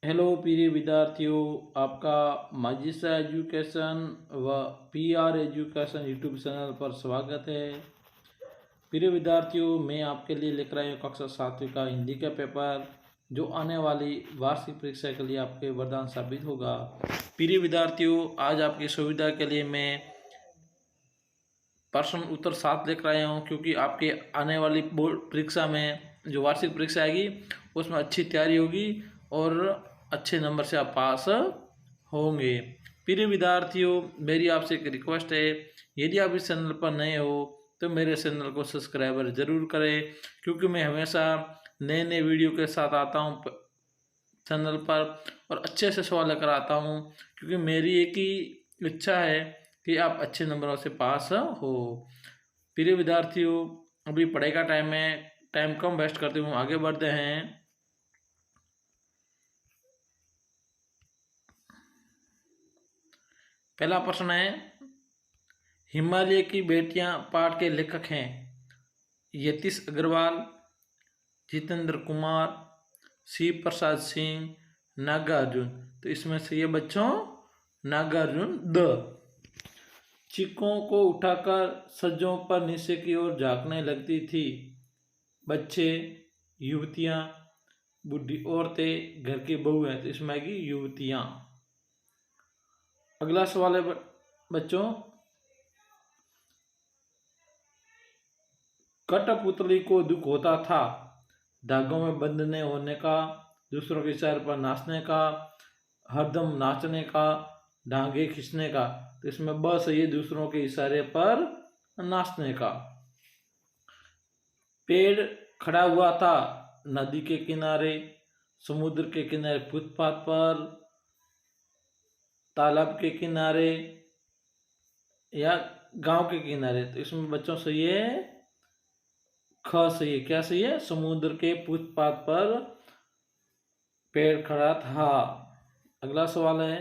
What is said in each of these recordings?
Hello प्रिय विद्यार्थियों, आपका माजिस्ट्रा एजुकेशन व पीआर एजुकेशन यूट्यूब चैनल पर स्वागत है। प्रिय विद्यार्थियों, मैं आपके लिए लेकर आया हूँ कक्षा 7वीं का हिंदी का पेपर, जो आने वाली वार्षिक परीक्षा के लिए आपके वरदान साबित होगा। प्रिय विद्यार्थियों, आज आपकी सुविधा के लिए मैं प्रश्न उत्तर 7 लेकर आया हूँ, क्योंकि आपके आने वाली बोर्ड परीक्षा में जो वार्षिक परीक्षा आएगी उसमें अच्छी तैयारी होगी और अच्छे नंबर से आप पास होंगे। प्रिय विद्यार्थियों, मेरी आपसे एक रिक्वेस्ट है, यदि आप इस चैनल पर नए हो तो मेरे चैनल को सब्सक्राइबर ज़रूर करें, क्योंकि मैं हमेशा नए नए वीडियो के साथ आता हूँ चैनल पर और अच्छे से सवाल लेकर आता हूँ, क्योंकि मेरी एक ही इच्छा है कि आप अच्छे नंबरों से पास हो। प्रिय विद्यार्थियों, अभी पढ़ाई का टाइम है, टाइम कम वेस्ट करते हुए आगे बढ़ते हैं। पहला प्रश्न है, हिमालय की बेटियां पाठ के लेखक हैं यतीश अग्रवाल, जितेंद्र कुमार, शिव प्रसाद सिंह, नागार्जुन। तो इसमें से ये बच्चों नागार्जुन द। चिक्कों को उठाकर सज्जों पर नीचे की ओर झांकने लगती थी। बच्चे, युवतियां, बूढ़ी औरतें, घर की बहुएं। तो इसमें आएगी युवतियां। अगला सवाल है बच्चों, कठपुतली को दुख होता था धागों में बंधने होने का, दूसरों के इशारे पर नाचने का, हरदम नाचने का, धागे खींचने का। तो इसमें बस ये दूसरों के इशारे पर नाचने का। पेड़ खड़ा हुआ था नदी के किनारे, समुद्र के किनारे, फुटपाथ पर, तालाब के किनारे या गांव के किनारे। तो इसमें बच्चों से ये ख सही है। क्या सही है? समुद्र के फुटपाथ पर पेड़ खड़ा था। अगला सवाल है,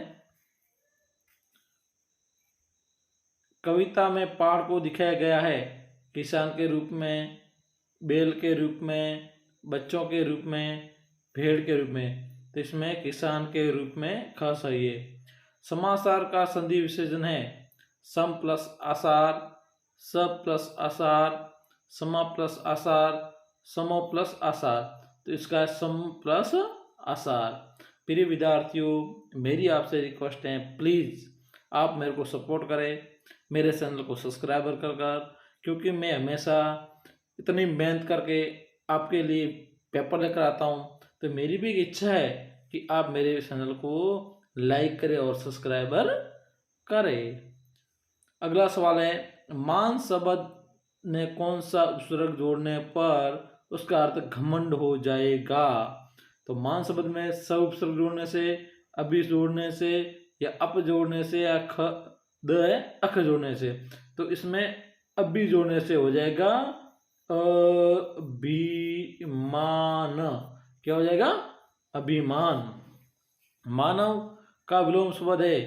कविता में पहाड़ को दिखाया गया है किसान के रूप में, बैल के रूप में, बच्चों के रूप में, भेड़ के रूप में। तो इसमें किसान के रूप में ख सही है। समासार का संधि विच्छेदन है सम प्लस आसार, स प्लस आसार, समा प्लस आसार, समो प्लस आसार। तो इसका सम प्लस आसार। प्रिय विद्यार्थियों, मेरी आपसे रिक्वेस्ट है, प्लीज़ आप मेरे को सपोर्ट करें, मेरे चैनल को सब्सक्राइबर कर, क्योंकि मैं हमेशा इतनी मेहनत करके आपके लिए पेपर लेकर आता हूँ। तो मेरी भी एक इच्छा है कि आप मेरे चैनल को लाइक करें और सब्सक्राइबर करें। अगला सवाल है, मान शब्द ने कौन सा उपसर्ग जोड़ने पर उसका अर्थ घमंड हो जाएगा? तो मान शब्द में स उपसर्ग जोड़ने से, अभी जोड़ने से, या अप जोड़ने से, या ख द है अख जोड़ने से। तो इसमें अभी जोड़ने से हो जाएगा अभिमान। क्या हो जाएगा? अभिमान। मानव का विलोम शब्द है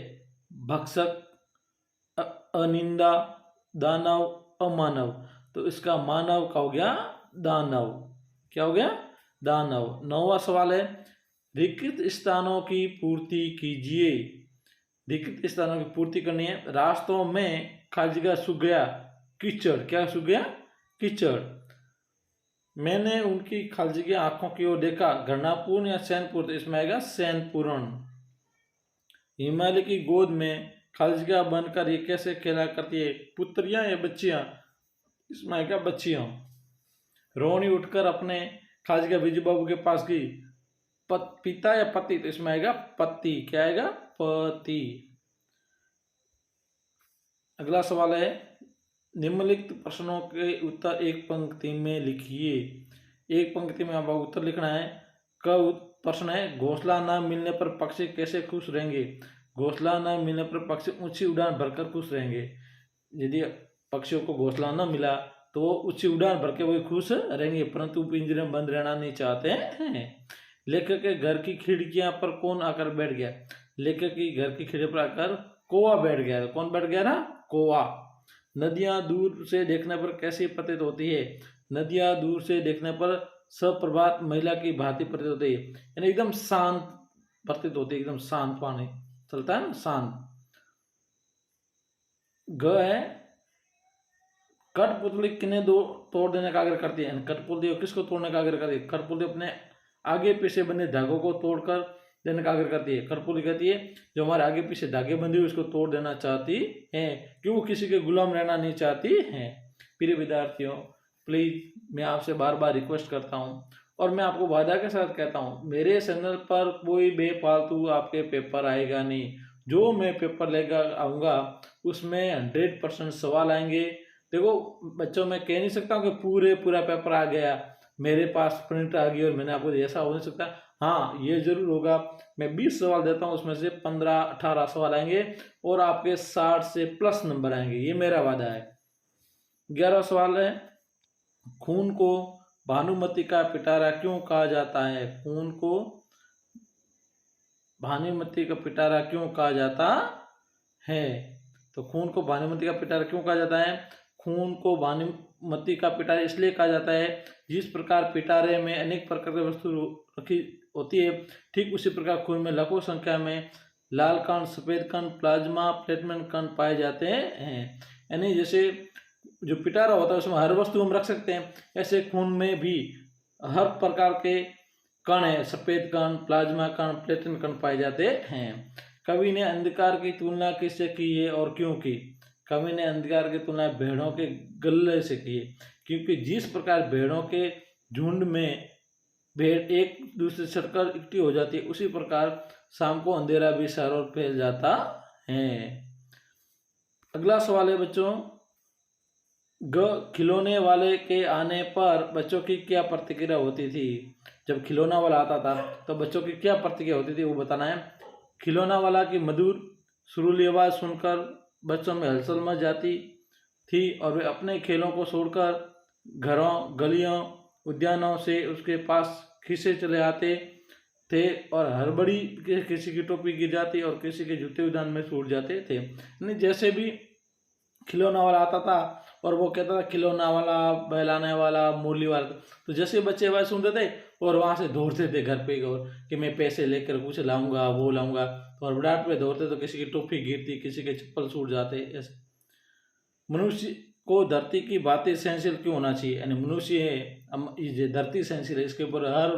भक्षक, अनिंदा, दानव, अमानव। तो इसका मानव का हो गया दानव। क्या हो गया? दानव। 9वां सवाल है, रिक्त स्थानों की पूर्ति कीजिए। रिक्त स्थानों की पूर्ति करनी है। रास्तों में खाली जगह सूख गया कीचड़। क्या सूख गया? कीचड़। मैंने उनकी खाली जगह आंखों की ओर देखा घृणापूर्ण या सैनपूर्ण। तो इसमें आएगा सैनपूर्ण। हिमालय की गोद में खाली जगह बनकर ये कैसे खेला करती है? पुत्रियां या बच्चियां? इसमें आएगा बच्चियां। रोहिणी उठकर अपने खाली जगह विजय बाबू के पास गई। पिता या पति? तो इसमें आएगा पति। क्या आएगा? पति। अगला सवाल है, निम्नलिखित प्रश्नों के उत्तर एक पंक्ति में लिखिए। एक पंक्ति में आपको उत्तर लिखना है। प्रश्न है, घोंसला न मिलने पर पक्षी कैसे खुश रहेंगे? घोंसला न मिलने पर पक्षी ऊंची उड़ान भरकर खुश रहेंगे। यदि पक्षियों को घोंसला न मिला तो वो ऊंची उड़ान भर के वही खुश रहेंगे, परंतु पिंजरे में बंद रहना नहीं चाहते हैं। लेखक के घर की खिड़कियां पर कौन आकर बैठ गया? लेखक की घर की खिड़की पर आकर कौवा बैठ गया। कौन बैठ गया ना? कौवा। नदियां दूर से देखने पर कैसी प्रतीत होती है? नदियां दूर से देखने पर सप्रभात महिला की भांति प्रतीत होती है, यानी एकदम शांत प्रतीत होती है, एकदम शांत पानी चलता है ना, शांत। ग है कठपुतली किन्हें दो तोड़ देने का आग्रह करती है। कठपुतली किसको तोड़ने का आग्रह करती है? कठपुतली अपने आगे पीछे बने धागों को तोड़कर देने का आग्रह करती है। कठपुतली कहती है जो हमारे आगे पीछे धागे बंधे हुए उसको तोड़ देना चाहती है, क्यों किसी के गुलाम रहना नहीं चाहती है। प्रिय विद्यार्थियों, प्लीज मैं आपसे बार बार रिक्वेस्ट करता हूँ और मैं आपको वादा के साथ कहता हूँ, मेरे चैनल पर कोई बेफालतू आपके पेपर आएगा नहीं। जो मैं पेपर लेकर आऊँगा उसमें 100% सवाल आएंगे। देखो बच्चों, मैं कह नहीं सकता हूँ कि पूरा पेपर आ गया, मेरे पास प्रिंट आ गई और मैंने आपको, ऐसा हो नहीं सकता। हाँ, ये जरूर होगा, मैं 20 सवाल देता हूँ, उसमें से 15-18 सवाल आएंगे और आपके 60 से प्लस नंबर आएंगे, ये मेरा वादा है। 11वां सवाल है, खून को भानुमति का पिटारा क्यों कहा जाता है? खून को भानुमति का पिटारा क्यों कहा जाता है? तो खून को भानुमति का पिटारा क्यों कहा जाता है? खून को भानुमति का पिटारा इसलिए कहा जाता है, जिस प्रकार पिटारे में अनेक प्रकार की वस्तु रखी होती है, ठीक उसी प्रकार खून में लाखों संख्या में लाल कण, सफेद कण, प्लाज्मा, प्लेटलेट कण पाए जाते हैं। यानी जैसे जो पिटारा होता है उसमें हर वस्तु हम रख सकते हैं, ऐसे खून में भी हर प्रकार के कण है, सफेद कण, प्लाज्मा कण, प्लेटलेट कण पाए जाते हैं। कवि ने अंधकार की तुलना किससे की है और क्यों की? कवि ने अंधकार की तुलना भेड़ों के गल्ले से की है, क्योंकि जिस प्रकार भेड़ों के झुंड में भेड़ एक दूसरे से सटकर इकट्ठी हो जाती है, उसी प्रकार शाम को अंधेरा भी चारों ओर फैल जाता है। अगला सवाल है बच्चों, खिलौने वाले के आने पर बच्चों की क्या प्रतिक्रिया होती थी? जब खिलौना वाला आता था तो बच्चों की क्या प्रतिक्रिया होती थी वो बताना है। खिलौना वाला की मधुर सुरीली आवाज़ सुनकर बच्चों में हलचल मच जाती थी और वे अपने खेलों को छोड़कर घरों, गलियों, उद्यानों से उसके पास खींचे चले आते थे और हड़बड़ी किसी की टोपी गिर जाती और किसी के जूते उद्यान में छूट जाते थे। नहीं, जैसे भी खिलौना वाला आता था और वो कहता था खिलौना वाला, बहलाने वाला, मुरली वाला, तो जैसे बच्चे आवाज़ सुनते थे और वहाँ से दौड़ते थे घर पे और कि मैं पैसे लेकर कुछ लाऊंगा, वो लाऊंगा, तो हड़बड़ाहट में दौड़ते तो किसी की टोपी गिरती, किसी के चप्पल छूट जाते। ऐसे मनुष्य को धरती की बातें सहनशील क्यों होना चाहिए? यानी मनुष्य है, ये धरती सहनशील है, इसके ऊपर हर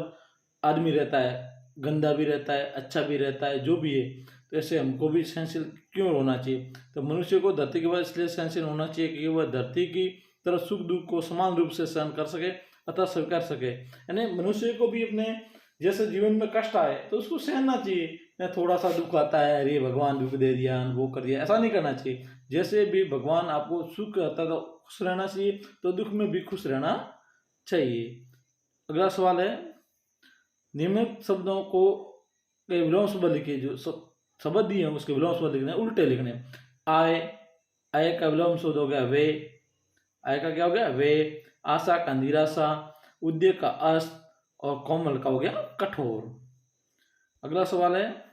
आदमी रहता है, गंदा भी रहता है, अच्छा भी रहता है, जो भी है, तो ऐसे हमको भी सहनशील क्यों होना चाहिए? तो मनुष्य को धरती के बाद इसलिए सहनशील होना चाहिए कि वह धरती की तरह सुख दुख को समान रूप से सहन कर सके अतः स्वीकार सके। यानी मनुष्य को भी अपने जैसे जीवन में कष्ट आए तो उसको सहना चाहिए। न थोड़ा सा दुख आता है, अरे भगवान दुख दे दिया, वो कर दिया, ऐसा नहीं करना चाहिए। जैसे भी भगवान आपको सुख आता है तो खुश रहना चाहिए, तो दुख में भी खुश रहना चाहिए। अगला सवाल है, नियमित शब्दों को के विलोम शब्द लिखिए। जो शब्द दिए हैं उसके विलोम शब्द लिखने, उल्टे लिखने। आय, आय का विलोम शब्द हो गया वे, आय का क्या हो गया वे। आशा का निराशा, उद्य का अस्त और कोमल का हो गया कठोर। अगला सवाल है,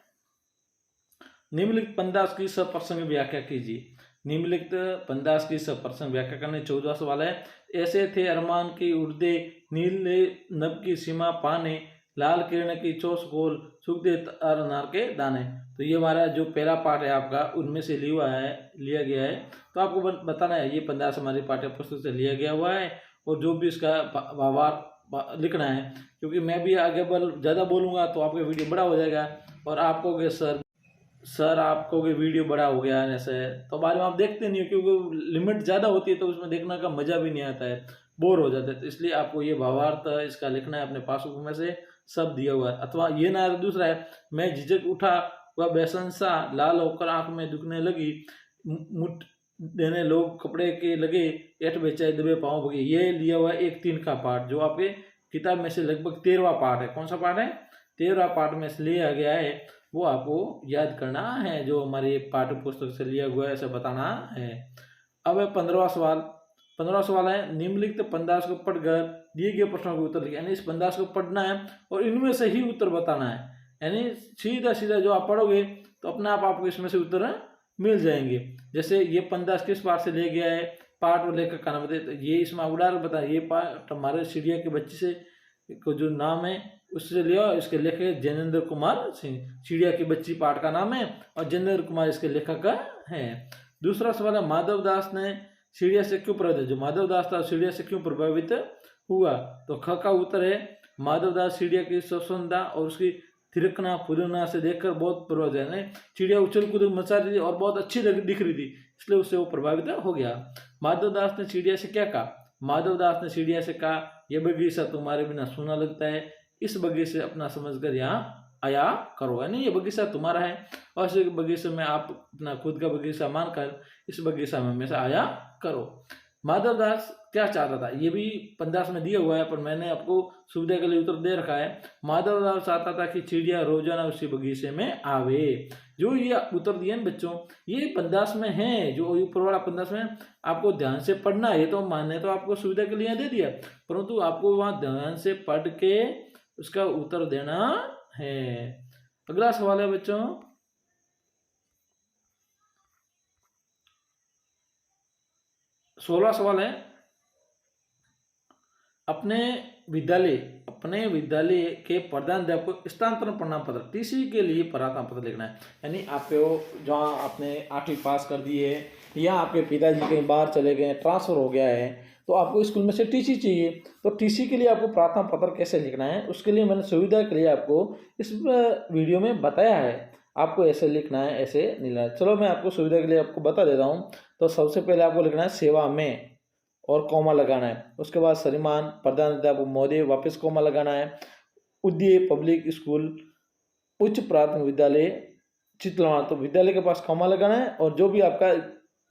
निम्नलिखित पंदास की सप्रसंग व्याख्या कीजिए। निम्नलिखित पंदास की सप्रसंग व्याख्या करने। 14वां सवाल है, ऐसे थे अरमान की उड़दे, नीले नभ की सीमा पाने, लाल किरण की चौस गोल, सुख दे अनार के दाने। तो ये हमारा जो पहला पाठ है आपका उनमें से लिया गया है। तो आपको बताना है, ये पंदास हमारी पाठ्य पुस्तक से लिया गया हुआ है और जो भी इसका भावार्थ लिखना है, क्योंकि मैं भी आगे ज़्यादा बोलूँगा तो आपका वीडियो बड़ा हो जाएगा और आपको सर आपको कि वीडियो बड़ा हो गया है ऐसे, तो बाद में आप देखते नहीं हो, क्योंकि लिमिट ज़्यादा होती है तो उसमें देखने का मज़ा भी नहीं आता है, बोर हो जाता है। तो इसलिए आपको ये भावार्थ इसका लिखना है, अपने पासबुक में से सब दिया हुआ है। अथवा ये ना, दूसरा है, मैं झिझक उठा वह बेसन सा, लाल होकर आंख में दुखने लगी, मुठ देने लोग कपड़े के लगे, एठ बेचाए दबे पाँव भगे। ये लिया हुआ है 1-3 का पाठ, जो आपके किताब में से लगभग 13वां पाठ है। कौन सा पाठ है? 13वां पाठ में से लिया गया है, वो आपको याद करना है, जो हमारी पाठ्य पुस्तक से लिया हुआ है, ऐसे बताना है। अब है 15वां सवाल। 15वां सवाल है, निम्नलिखित पंदास को पढ़कर दिए गए प्रश्नों के उत्तर लिखें। यानी इस पंदास को पढ़ना है और इनमें से ही उत्तर बताना है। यानी सीधा सीधा जो आप पढ़ोगे तो अपने आप आपको इसमें से उत्तर मिल जाएंगे। जैसे ये पंदास किस पाठ से ले गया है, पाठ और लेखक का नाम बताइए। तो ये इसमें उदाहरण बताया, ये पाठ हमारे सीढ़िया के बच्चे से को जो नाम है उससे लिया। इसके लेखक जैनेन्द्र कुमार सिंह। चिड़िया की बच्ची पाठ का नाम है और जैनेन्द्र कुमार इसके लेखक है। दूसरा सवाल है, माधव दास ने चिड़िया से क्यों प्रभावित, जो माधव दास था चिड़िया से क्यों प्रभावित हुआ? तो ख का उत्तर है, माधव दास चिड़िया की स्वच्छंदता और उसकी थिरकना फुरना से देखकर बहुत प्रभावित है। चिड़िया उछल कूद मचा रही थी और बहुत अच्छी दिख रही थी, इसलिए उससे वो प्रभावित हो गया। माधव दास ने चिड़िया से क्या कहा? माधव दास ने चिड़िया से कहा, यह बगीचा तुम्हारे बिना सूना लगता है, इस बगीचे से अपना समझकर यहाँ आया करो, यानी ये बगीचा तुम्हारा है और इस बगीचे में आप अपना खुद का बगीचा मानकर इस बगीचा में हमेशा आया करो। माधव दास क्या चाहता था, ये भी 50 में दिया हुआ है, पर मैंने आपको सुविधा के लिए उत्तर दे रखा है। माधव दास चाहता था कि चिड़िया रोजाना उसी बगीचे में आवे। जो ये उत्तर दिए न बच्चों, ये 50 में है, जो ऊपर वाला 50 में आपको ध्यान से पढ़ना है। ये तो मानने तो आपको सुविधा के लिए दे दिया, परंतु आपको वहां ध्यान से पढ़ के उसका उत्तर देना है। अगला सवाल है बच्चों, 16 सवाल है, अपने विद्यालय के प्रधानाध्यापक को स्थानांतरण प्रमाण पत्र टीसी के लिए प्रार्थना पत्र लिखना है। यानी आपको जहाँ आपने 8वीं पास कर दी है या आपके पिताजी कहीं बाहर चले गए, ट्रांसफर हो गया है, तो आपको स्कूल में से टीसी चाहिए। तो टीसी के लिए आपको प्रार्थना पत्र कैसे लिखना है, उसके लिए मैंने सुविधा के लिए आपको इस वीडियो में बताया है। आपको ऐसे लिखना है, ऐसे नहीं लिखना है। चलो मैं आपको सुविधा के लिए आपको बता देता हूँ। तो सबसे पहले आपको लिखना है सेवा में और कॉमा लगाना है। उसके बाद श्रीमान प्रधानाध्यापक महोदय, वापस कॉमा लगाना है। उदय पब्लिक स्कूल उच्च प्राथमिक विद्यालय चितलवाड़, तो विद्यालय के पास कॉमा लगाना है और जो भी आपका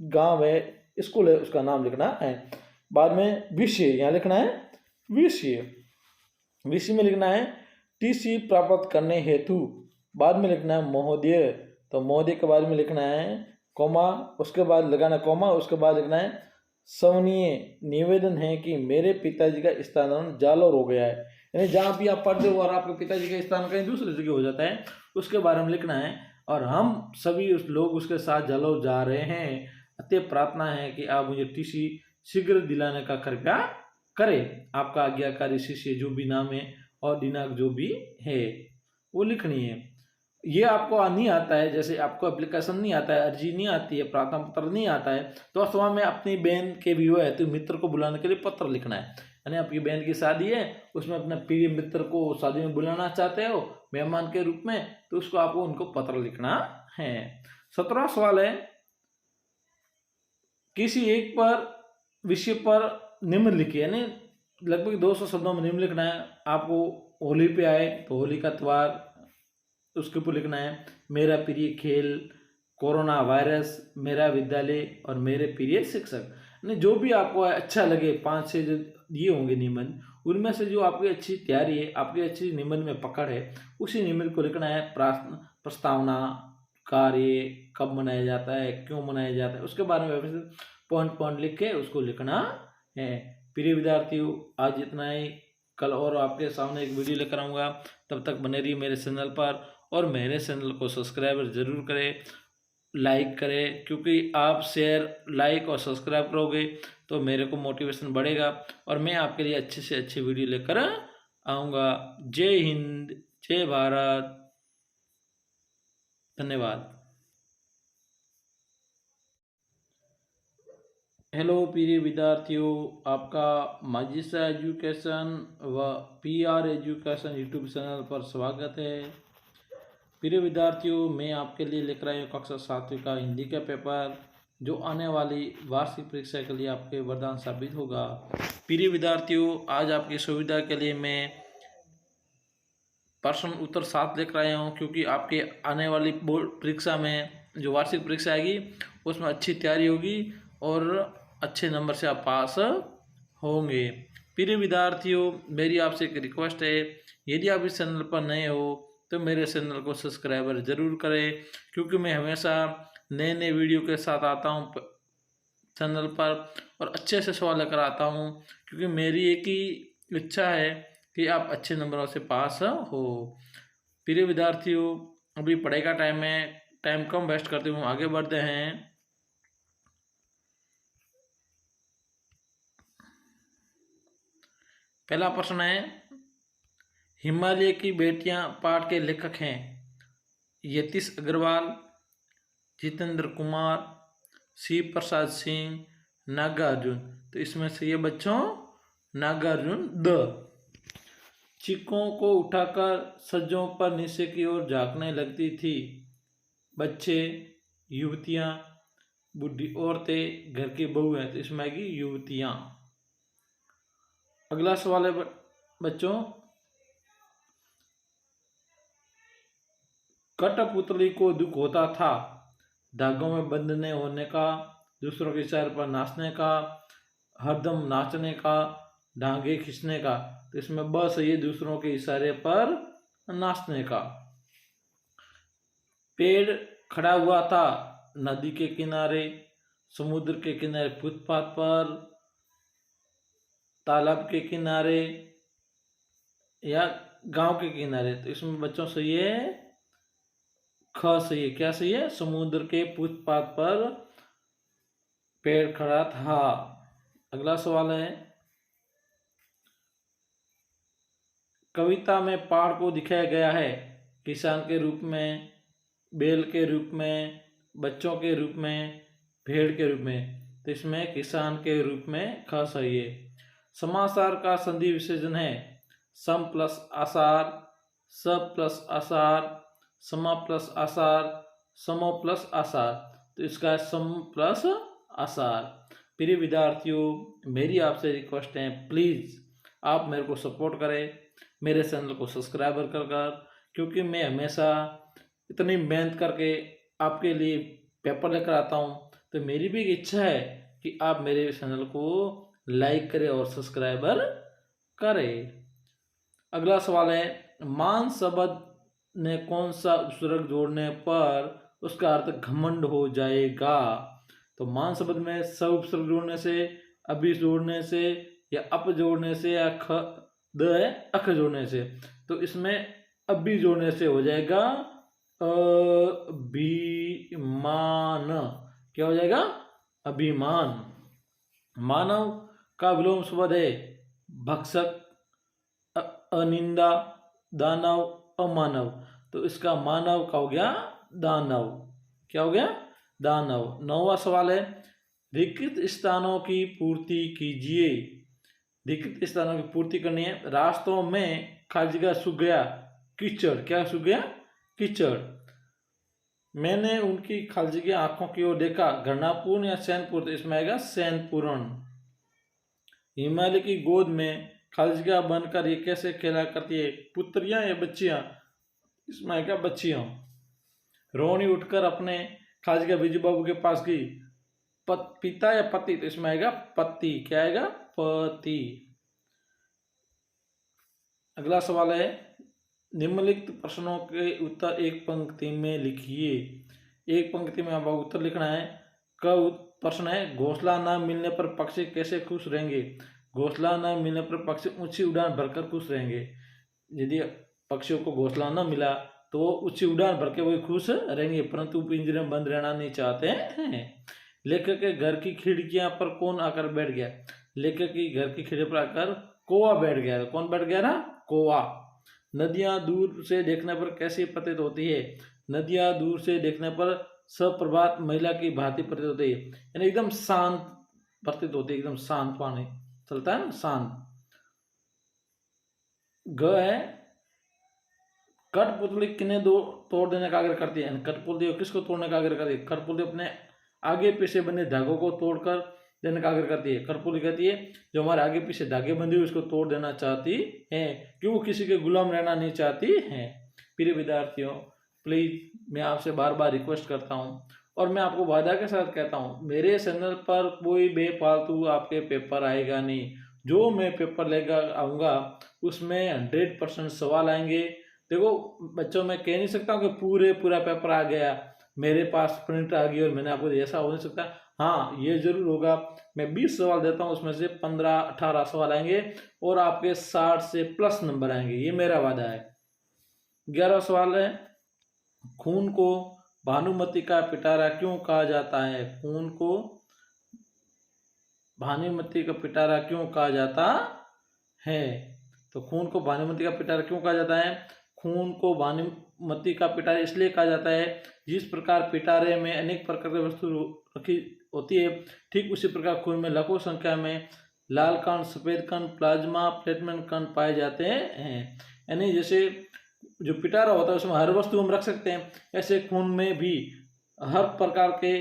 गांव है, स्कूल है, उसका नाम लिखना है। बाद में विषय यहाँ लिखना है, विषय में लिखना है टीसी प्राप्त करने हेतु। बाद में लिखना है महोदय, तो महोदय के बाद में लिखना है कॉमा, उसके बाद लगाना कॉमा, उसके बाद लिखना है सवनीय निवेदन है कि मेरे पिताजी का स्थानांतरण जालौर हो गया है। यानी जहाँ भी आप पढ़ते हो और आपके पिताजी का स्थान कहीं दूसरी जगह हो जाता है, उसके बारे में लिखना है। और हम सभी उस लोग उसके साथ जालौर जा रहे हैं, अतः प्रार्थना है कि आप मुझे टीसी शीघ्र दिलाने का कृपया करें। आपका आज्ञाकारी शिष्य जो भी नाम है और दिनांक जो भी है वो लिखनी है। ये आपको नहीं आता है, जैसे आपको एप्लीकेशन नहीं आता है, अर्जी नहीं आती है, प्रार्थना पत्र नहीं आता है, तो अथवा में अपनी बहन के विवाह हेतु मित्र को बुलाने के लिए पत्र लिखना है। यानी आपकी बहन की शादी है, उसमें अपने प्रिय मित्र को शादी में बुलाना चाहते हो मेहमान के रूप में, तो उसको आपको उनको पत्र लिखना है। 17वां सवाल है, किसी एक पर विषय पर निम्न लिखिए, यानी लगभग 200 शब्दों में निम्न लिखना है। आपको होली पे आए तो होली का त्योहार, उसके ऊपर लिखना है मेरा प्रिय खेल, कोरोना वायरस, मेरा विद्यालय और मेरे प्रिय शिक्षक। यानी जो भी आपको अच्छा लगे, 5-6 जो दिए होंगे निबंध, उनमें से जो आपकी अच्छी तैयारी है, आपकी अच्छी निबंध में पकड़ है, उसी निबंध को लिखना है। प्रस्तावना, कार्य, कब मनाया जाता है, क्यों मनाया जाता है, उसके बारे में व्यवस्थित पॉइंट लिख के उसको लिखना है। प्रिय विद्यार्थियों, आज इतना ही। कल और आपके सामने एक वीडियो लेकर आऊँगा, तब तक बने रहिए मेरे चैनल पर और मेरे चैनल को सब्सक्राइब जरूर करें, लाइक करें, क्योंकि आप शेयर, लाइक और सब्सक्राइब करोगे तो मेरे को मोटिवेशन बढ़ेगा और मैं आपके लिए अच्छे से अच्छी वीडियो लेकर आऊँगा। जय हिंद, जय भारत, धन्यवाद। हेलो प्रिय विद्यार्थियों, आपका माजिस्ट्रा एजुकेशन व PR एजुकेशन यूट्यूब चैनल पर स्वागत है। प्रिय विद्यार्थियों, मैं आपके लिए लेकर आया हूँ कक्षा 7वीं का हिंदी का पेपर, जो आने वाली वार्षिक परीक्षा के लिए आपके वरदान साबित होगा। प्रिय विद्यार्थियों, आज आपकी सुविधा के लिए मैं प्रश्न उत्तर 7 लेकर आया हूँ, क्योंकि आपके आने वाली बोर्ड परीक्षा में जो वार्षिक परीक्षा आएगी उसमें अच्छी तैयारी होगी और अच्छे नंबर से आप पास होंगे। प्रिय विद्यार्थियों, मेरी आपसे एक रिक्वेस्ट है, यदि आप इस चैनल पर नए हो तो मेरे चैनल को सब्सक्राइबर ज़रूर करें, क्योंकि मैं हमेशा नए नए वीडियो के साथ आता हूँ चैनल पर और अच्छे से सवाल लेकर आता हूँ, क्योंकि मेरी एक ही इच्छा है कि आप अच्छे नंबरों से पास हो। प्रिय विद्यार्थियों, अभी पढ़ाई का टाइम है, टाइम कम वेस्ट करते हुए आगे बढ़ते हैं। पहला प्रश्न है, हिमालय की बेटियां पाठ के लेखक हैं यतीश अग्रवाल, जितेंद्र कुमार, शिव प्रसाद सिंह, नागार्जुन। तो इसमें से ये बच्चों नागार्जुन द। चिक्कों को उठाकर सज्जों पर नीचे की ओर झांकने लगती थी। बच्चे, युवतियां, बूढ़ी औरतें, घर की बहुएं। तो इसमें आएगी युवतियां। अगला सवाल है बच्चों, कठपुतली को दुख होता था धागों में बंधने होने का, दूसरों के इशारे पर नाचने का, हरदम नाचने का, धागे खींचने का। तो इसमें बस ये दूसरों के इशारे पर नाचने का। पेड़ खड़ा हुआ था नदी के किनारे, समुद्र के किनारे, फुटपाथ पर, तालाब के किनारे या गांव के किनारे। तो इसमें बच्चों से ये ख सही है। क्या सही है? समुद्र के फुटपाथ पर पेड़ खड़ा था। अगला सवाल है, कविता में पहाड़ को दिखाया गया है किसान के रूप में, बैल के रूप में, बच्चों के रूप में, भेड़ के रूप में। तो इसमें किसान के रूप में ख सही है। समासार का संधि विच्छेदन है सम प्लस आसार, स प्लस आसार, समा प्लस आसार, समो प्लस आसार। तो इसका सम प्लस आसार। प्रिय विद्यार्थियों, मेरी आपसे रिक्वेस्ट है, प्लीज़ आप मेरे को सपोर्ट करें, मेरे चैनल को सब्सक्राइब कर, क्योंकि मैं हमेशा इतनी मेहनत करके आपके लिए पेपर लेकर आता हूँ। तो मेरी भी इच्छा है कि आप मेरे चैनल को लाइक करें और सब्सक्राइबर करें। अगला सवाल है, मान शब्द ने कौन सा उपसर्ग जोड़ने पर उसका अर्थ घमंड हो जाएगा? तो मान शब्द में स उपसर्ग जोड़ने से, अभी जोड़ने से, या अप जोड़ने से, या ख द है अख जोड़ने से। तो इसमें अभी जोड़ने से हो जाएगा अभिमान। क्या हो जाएगा? अभिमान। मानव का विलोम शब्द है भक्षक, अनिंदा, दानव, अमानव। तो इसका मानव का हो गया दानव। क्या हो गया? दानव। 9वां सवाल है, रिक्त स्थानों की पूर्ति कीजिए। रिक्त स्थानों की पूर्ति करनी है। रास्तों में खाली जगह सूख गया कीचड़। क्या सूख गया? कीचड़। मैंने उनकी खाली जगह आंखों की ओर देखा घृणापूर्ण या सैनपूर्ण। तो इसमें आएगा सैनपूर्ण। हिमालय की गोद में खाली जगह बनकर ये कैसे खेला करती है? पुत्रियां या बच्चियां? इसमें आएगा बच्चियां। रोहिणी उठकर अपने खाली जगह बिजू बाबू के पास गई। पिता या पति? तो इसमें आएगा पति। क्या आएगा? पति। अगला सवाल है, निम्नलिखित प्रश्नों के उत्तर एक पंक्ति में लिखिए। एक पंक्ति में आपको उत्तर लिखना है। प्रश्न है, घोंसला न मिलने पर पक्षी कैसे खुश रहेंगे? घोंसला न मिलने पर पक्षी ऊंची उड़ान भरकर खुश रहेंगे। यदि पक्षियों को घोंसला न मिला तो वो ऊंची उड़ान भर के वही खुश रहेंगे, परंतु पिंजरे में बंद रहना नहीं चाहते हैं। लेखक के घर की खिड़कियां पर कौन आकर बैठ गया? लेखक की घर की खिड़की पर आकर कौवा बैठ गया। कौन बैठ गया ना? कौवा। नदियां दूर से देखने पर कैसी प्रतीत होती है? नदियां दूर से देखने पर सप्रभात महिला की भांति प्रतीत होती है, यानी एकदम शांत प्रतीत होती है, एकदम शांत पानी चलता है ना, शांत। ग है, कठपुतली किन्हें तोड़ देने का आग्रह करती है? कठपुतली किसको तोड़ने का आग्रह करती है? कठपुतली अपने आगे पीछे बने धागों को तोड़कर देने का आग्रह करती है। कठपुतली कहती है जो हमारे आगे पीछे धागे बंधे हुए उसको तोड़ देना चाहती है, क्यों? वो किसी के गुलाम रहना नहीं चाहती है। प्रिय विद्यार्थियों, प्लीज मैं आपसे बार बार रिक्वेस्ट करता हूँ और मैं आपको वादा के साथ कहता हूँ, मेरे चैनल पर कोई बेफालतू आपके पेपर आएगा नहीं। जो मैं पेपर लेकर आऊँगा उसमें 100% सवाल आएंगे। देखो बच्चों, मैं कह नहीं सकता हूँ कि पूरा पेपर आ गया, मेरे पास प्रिंट आ गई और मैंने आपको, ऐसा हो नहीं सकता। हाँ, ये जरूर होगा, मैं 20 सवाल देता हूँ, उसमें से 15-18 सवाल आएंगे और आपके 60 से प्लस नंबर आएंगे, ये मेरा वादा है। 11वां सवाल है, खून को भानुमति का पिटारा क्यों कहा जाता है? खून को भानुमति का पिटारा क्यों कहा जाता है? तो खून को भानुमति का पिटारा क्यों कहा जाता है? खून को भानुमति का पिटारा इसलिए कहा जाता है, जिस प्रकार पिटारे में अनेक प्रकार की वस्तु रखी होती है, ठीक उसी प्रकार खून में लाखों संख्या में लाल कण, सफेद कण, प्लाज्मा, प्लेटलेट कण पाए जाते हैं। यानी जैसे जो पिटारा होता है उसमें हर वस्तु हम रख सकते हैं, ऐसे खून में भी हर प्रकार के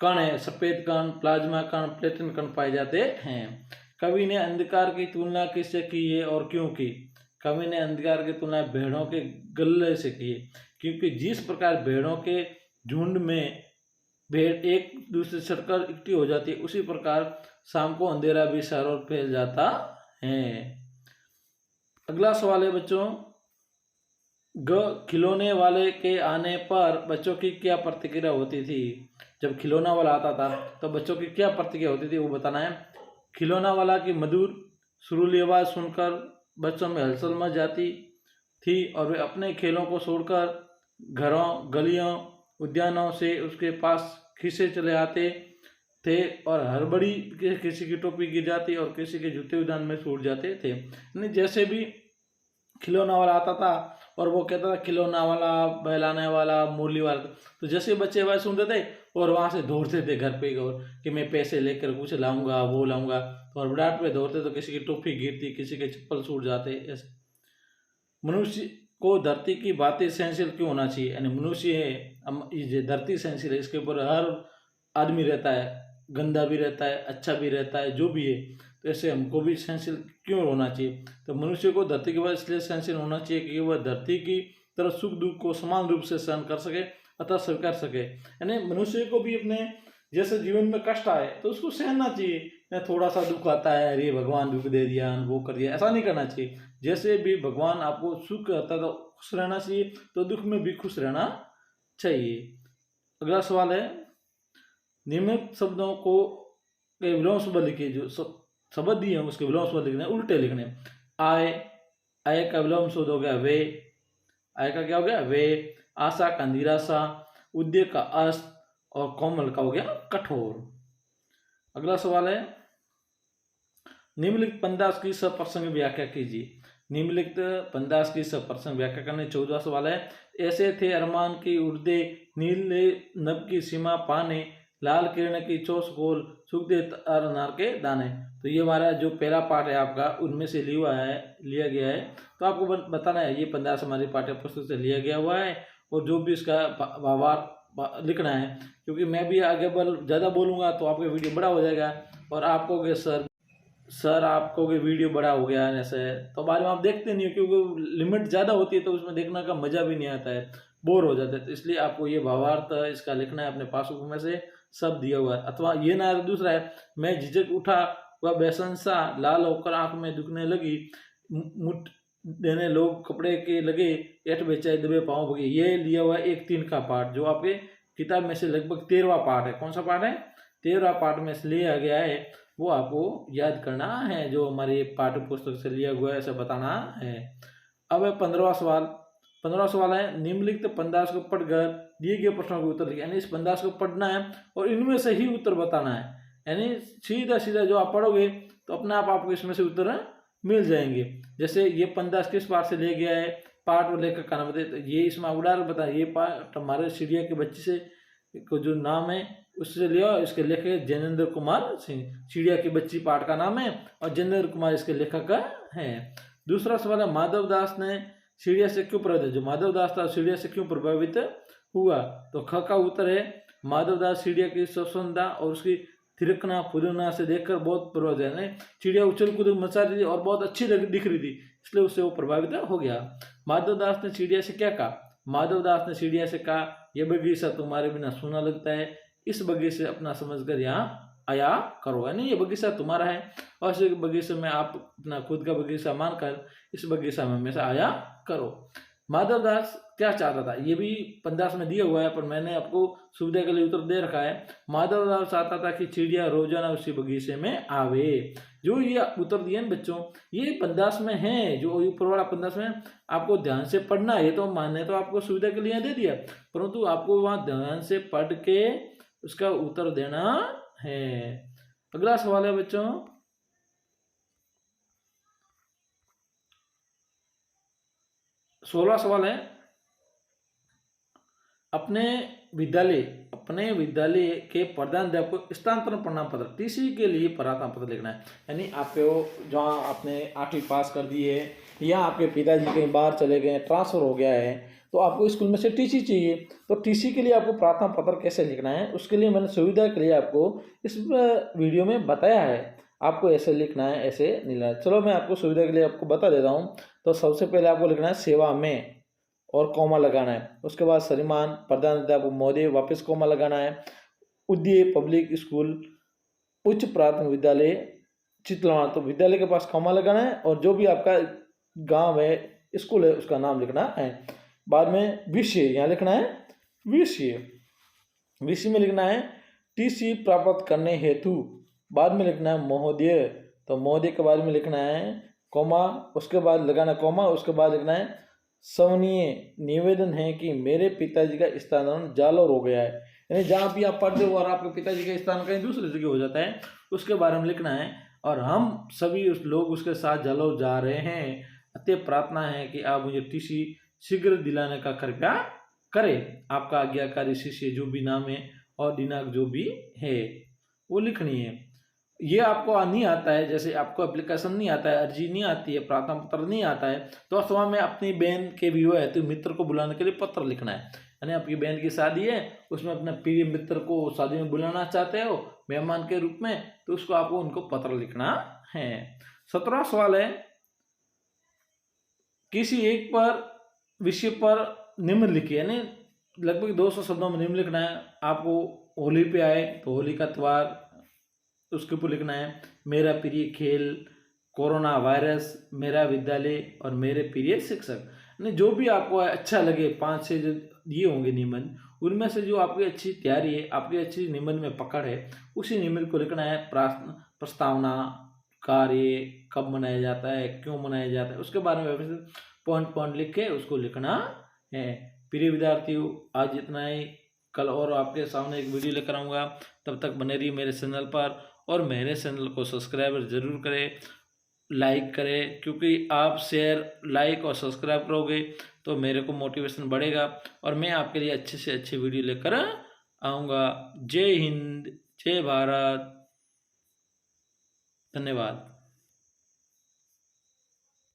कण है, सफेद कण, प्लाज्मा कण, प्लेटलेट कण पाए जाते हैं। कवि ने अंधकार की तुलना किससे की है और क्यों की? कवि ने अंधकार की तुलना भेड़ों के गल्ले से की है, क्योंकि जिस प्रकार भेड़ों के झुंड में भेड़ एक दूसरे से सटकर इकट्ठी हो जाती है, उसी प्रकार शाम को अंधेरा भी चारों ओर फैल जाता है। अगला सवाल है बच्चों, खिलौने वाले के आने पर बच्चों की क्या प्रतिक्रिया होती थी? जब खिलौना वाला आता था तो बच्चों की क्या प्रतिक्रिया होती थी वो बताना है। खिलौना वाला की मधुर सुरीली आवाज़ सुनकर बच्चों में हलचल मच जाती थी और वे अपने खेलों को छोड़कर घरों, गलियों, उद्यानों से उसके पास खींचे चले आते थे और हड़बड़ी किसी की टोपी गिर जाती और किसी के जूते उद्यान में छूट जाते थे। यानी जैसे भी खिलौना वाला आता था और वो कहता था खिलौना वाला, बहलाने वाला, मुरली वाला, तो जैसे बच्चे आवाज़ सुनते थे और वहाँ से दौड़ते थे घर पे और कि मैं पैसे लेकर कुछ लाऊंगा, वो लाऊंगा, तो हड़बड़ाहट में दौड़ते तो किसी की टोपी गिरती, किसी के चप्पल छूट जाते। ऐसे मनुष्य को धरती की बातें सहनशील क्यों होना चाहिए? यानी मनुष्य है, ये धरती सहनशील है, इसके ऊपर हर आदमी रहता है, गंदा भी रहता है, अच्छा भी रहता है, जो भी है, तो ऐसे हमको भी सहनशील क्यों होना चाहिए? तो मनुष्य को धरती के बाद इसलिए सहनशील होना चाहिए कि वह धरती की तरह सुख दुख को समान रूप से सहन कर सके अतः स्वीकार सके। यानी मनुष्य को भी अपने जैसे जीवन में कष्ट आए तो उसको सहना चाहिए। थोड़ा सा दुख आता है, अरे भगवान दुख दे दिया, वो कर दिया, ऐसा नहीं करना चाहिए। जैसे भी भगवान आपको सुख करता है तो खुश रहना चाहिए, तो दुख में भी खुश रहना चाहिए। अगला सवाल है, नियमित शब्दों को के विलोम शब्द लिखिए। जो शब्द दिए हैं उसके विलोम शब्द लिखने, उल्टे लिखने। आय, आय का विलोम शब्द हो गया वे, आय का क्या हो गया वे। आशा का निराशा, उद्य का अस्त और कोमल का हो गया कठोर। अगला सवाल है, निम्नलिखित पंदास की सप्रसंग व्याख्या कीजिए। निम्नलिखित पंदास की सप्रसंग व्याख्या करने। 14वां सवाल है, ऐसे थे अरमान की उर्दे, नीले नभ की सीमा पाने, लाल किरण की चोस गोल, सुख दे अनार के दाने। तो ये हमारा जो पहला पाठ है आपका उनमें से लिया गया है। तो आपको बताना है, ये पंदास हमारी पाठ्य पुस्तक से लिया गया हुआ है और जो भी इसका भावार्थ लिखना है, क्योंकि मैं भी आगे ज़्यादा बोलूँगा तो आपका वीडियो बड़ा हो जाएगा और आपको सर आपको कि वीडियो बड़ा हो गया है ऐसे, तो बाद में आप देखते नहीं हो, क्योंकि लिमिट ज़्यादा होती है तो उसमें देखने का मज़ा भी नहीं आता है, बोर हो जाता है। तो इसलिए आपको ये भावार्थ इसका लिखना है, अपने पासबुक में से सब दिया हुआ है। अथवा ये ना, दूसरा है, मैं झिझक उठा वह बेसंसा, लाल होकर आंख में दुखने लगी, मुठ देने लोग कपड़े के लगे, एठ बेचाए दबे पाँव भगे। ये लिया हुआ है 1-3 का पाठ, जो आपके किताब में से लगभग 13वां पाठ है। कौन सा पाठ है? 13वां पाठ में से लिया गया है, वो आपको याद करना है, जो हमारी पाठ्य पुस्तक से लिया हुआ है, ऐसा बताना है। अब है 15वां सवाल। 15वां सवाल है, निम्नलिखित पंदास को पढ़कर दिए गए प्रश्नों के उत्तर लिखिए। यानी इस पंदास को पढ़ना है और इनमें से ही उत्तर बताना है। यानी सीधा सीधा जो आप पढ़ोगे तो अपने आप आपको इसमें से उत्तर मिल जाएंगे। जैसे ये पंदास किस पाठ से लिया गया है, पाठ और लेखक का नाम बताइए। तो ये इसमें उदाहरण बताए, ये पाठ हमारे चिड़िया के बच्चे से को जो नाम है उससे लिया। इसके लेखक जैनेन्द्र कुमार सिंह। चिड़िया की बच्ची पाठ का नाम है और जैनेन्द्र कुमार इसके लेखक है। दूसरा सवाल है, माधव दास ने चिड़िया से क्यों प्रभावित, जो माधव दास था चिड़िया से क्यों प्रभावित हुआ? तो ख का उत्तर है, माधव दास चिड़िया की स्वच्छंदता और उसकी थिरकना फुदकना से देखकर बहुत प्रभावित है। चिड़िया उछल कूद मचा रही थी और बहुत अच्छी दिख रही थी, इसलिए उससे वो प्रभावित हो गया। माधव दास ने चिड़िया से क्या कहा? माधव दास ने चिड़िया से कहा, यह बगीचा तुम्हारे बिना सूना लगता है, इस बगीचे अपना समझकर यहाँ आया करो। यानी ये बगीचा तुम्हारा है और इस बगीचे में आप अपना खुद का बगीचा मानकर इस बगीचा में हमेशा आया करो। माधव दास क्या चाहता था, ये भी पंदास में दिया हुआ है, पर मैंने आपको सुविधा के लिए उत्तर दे रखा है। माधव दास चाहता था कि चिड़िया रोजाना उसी बगीचे में आवे। जो ये उत्तर दिए न बच्चों, ये पंदास में है, जो ऊपर वाला पंदास में आपको ध्यान से पढ़ना है। तो माने तो आपको सुविधा के लिए दे दिया, परंतु आपको वहाँ ध्यान से पढ़ के उसका उत्तर देना है। अगला सवाल है बच्चों, 16वां सवाल है, अपने विद्यालय के प्रधानाध्यापक को स्थानांतरण प्रमाण पत्र टीसी के लिए प्रार्थना पत्र लिखना है। यानी आपको जहाँ आपने 8वीं पास कर दी है या आपके पिताजी कहीं बाहर चले गए, ट्रांसफ़र हो गया है, तो आपको स्कूल में से टीसी चाहिए। तो टीसी के लिए आपको प्रार्थना पत्र कैसे लिखना है, उसके लिए मैंने सुविधा के लिए आपको इस वीडियो में बताया है। आपको ऐसे लिखना है, ऐसे नहीं लिखना है। चलो मैं आपको सुविधा के लिए आपको बता देता हूँ। तो सबसे पहले आपको लिखना है सेवा में और कॉमा लगाना है। उसके बाद श्रीमान प्रधानाध्यापक महोदय, वापस कॉमा लगाना है। उदय पब्लिक स्कूल उच्च प्राथमिक विद्यालय चितलवाड़, तो विद्यालय के पास कॉमा लगाना है और जो भी आपका गांव है, स्कूल है, उसका नाम लिखना है। बाद में विषय यहाँ लिखना है, विषय में लिखना है टीसी प्राप्त करने हेतु। बाद में लिखना है महोदय, तो महोदय के बाद में लिखना है कॉमा, उसके बाद लगाना कॉमा, उसके बाद लिखना है सवनीय निवेदन है कि मेरे पिताजी का स्थानांतरण जालौर हो गया है। यानी जहाँ भी आप पढ़ते हो और आपके पिताजी का स्थान कहीं दूसरी जगह हो जाता है, उसके बारे में लिखना है। और हम सभी उस लोग उसके साथ जालौर जा रहे हैं, अतः प्रार्थना है कि आप मुझे टीसी शीघ्र दिलाने का कृपया करें। आपका आज्ञाकारी शिष्य जो भी नाम है और दिनांक जो भी है वो लिखनी है। ये आपको नहीं आता है, जैसे आपको एप्लीकेशन नहीं आता है, अर्जी नहीं आती है, प्रार्थना पत्र नहीं आता है, तो अथवा में अपनी बहन के विवाह हेतु मित्र को बुलाने के लिए पत्र लिखना है। यानी आपकी बहन की शादी है, उसमें अपने प्रिय मित्र को शादी में बुलाना चाहते हो मेहमान के रूप में, तो उसको आपको उनको पत्र लिखना है। 17वां सवाल है, किसी एक विषय पर निम्न लिखिए। यानी लगभग 200 शब्दों में निम्न लिखना है। आपको होली पे आए तो होली का त्यौहार, उसके ऊपर लिखना है मेरा प्रिय खेल, कोरोना वायरस, मेरा विद्यालय और मेरे प्रिय शिक्षक। यानी जो भी आपको अच्छा लगे, 5-6 जो दिए होंगे निबंध, उनमें से जो आपकी अच्छी तैयारी है, आपकी अच्छी निबंध में पकड़ है, उसी निबंध को लिखना है। प्रस्तावना, कार्य, कब मनाया जाता है, क्यों मनाया जाता है, उसके बारे में व्यवस्थित पॉइंट लिख के उसको लिखना है। प्रिय विद्यार्थियों, आज इतना ही। कल और आपके सामने एक वीडियो लेकर आऊँगा। तब तक बने रहिए मेरे चैनल पर और मेरे चैनल को सब्सक्राइब जरूर करें, लाइक करें, क्योंकि आप शेयर, लाइक और सब्सक्राइब करोगे तो मेरे को मोटिवेशन बढ़ेगा और मैं आपके लिए अच्छे से अच्छे वीडियो लेकर आऊँगा। जय हिंद, जय भारत, धन्यवाद।